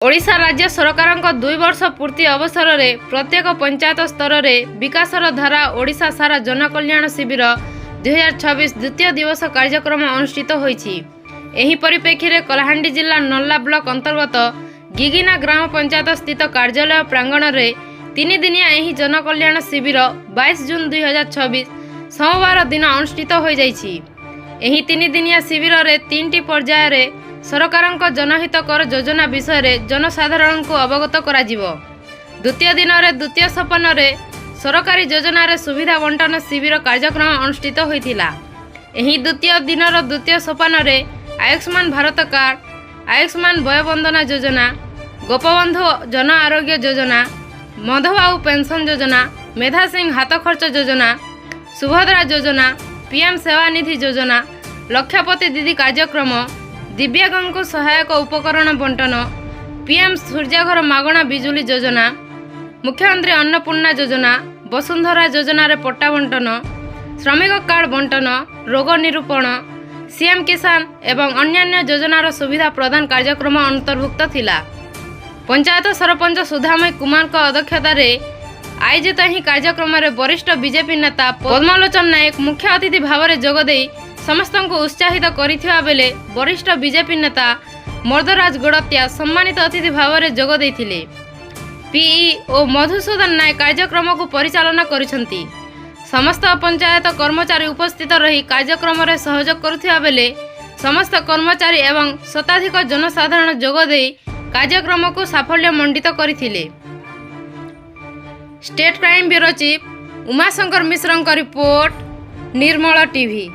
ओडिशा राज्य सरकार 2 वर्ष पूर्ति अवसर में प्रत्येक पंचायत स्तर में विकासर धारा ओडिशा सारा जनकल्याण शिविर 2026 द्वितीय दिवस कार्यक्रम अनुष्ठित होईछि। एही परिप्रेक्षी में कलाहांडी जिला नल्ला ब्लॉक अंतर्गत गिगिना ग्राम पंचायत स्थित कार्यालय प्रांगण में 3 दिनिया एही जनकल्याण शिविर 22 जून 2026 सोमवार दिन अनुष्ठित हो जाइछि। एही 3 दिनिया शिविर में 3टी पर्याय रे सरकार जनहितकर योजना विषय में जनसाधारण को अवगत करा जिवो। द्वितीय दिन में द्वितीय सोपान रे सरकारी योजना रे सुविधा बंटन शिविर कार्यक्रम अनुष्ठित होइथिला। एही द्वितीय दिन द्वितीय सोपान रे आयुष्मान भारत कार्ड, आयुष्मान वयोवंदना योजना, गोपबंधु जन आरोग्य योजना, मधुबाबू पेंशन योजना, मेधा सिंह हाथ खर्च योजना, सुभद्रा योजना, पीएम सेवानिधि योजना, लक्षपति दीदी कार्यक्रम, दिव्यांग को सहायक उपकरण बंटन, पीएम सूर्यघर मागणा बिजुली योजना, मुख्यमंत्री अन्नपूर्णा योजना, वसुंधरा योजना रे पट्टा बंटन, श्रमिक कार्ड बंटन, रोग निरूपण, सीएम किसान एवं अन्यान्य योजनार सुविधा प्रदान कार्यक्रम अंतर्भुक्त थिला। पंचायत सरपंच सुधामय कुमार का अध्यक्षता रे आयोजित ही कार्यक्रम में वरिष्ठ बीजेपी नेता पद्मलोचन नायक मुख्य अतिथि भाव में जोगदे समस्त को उत्साहित करिथिबा बेले वरिष्ठ बीजेपी नेता मर्दराज गड़तिया सम्मानित अतिथि भाव में जोगदे थिले। पीई और मधुसूदन नायक कार्यक्रम को परिचालना करिसंती। समस्त पंचायत कर्मचारी उपस्थित रही कार्यक्रम में सहयोग करुथिबा बेले समस्त कर्मचारी एवं शताधिक जनसाधारण जोगदे कार्यक्रम को साफल्य मंडित करथिले। State crime bureau chief Umashankar Mishra report, Nirmal TV.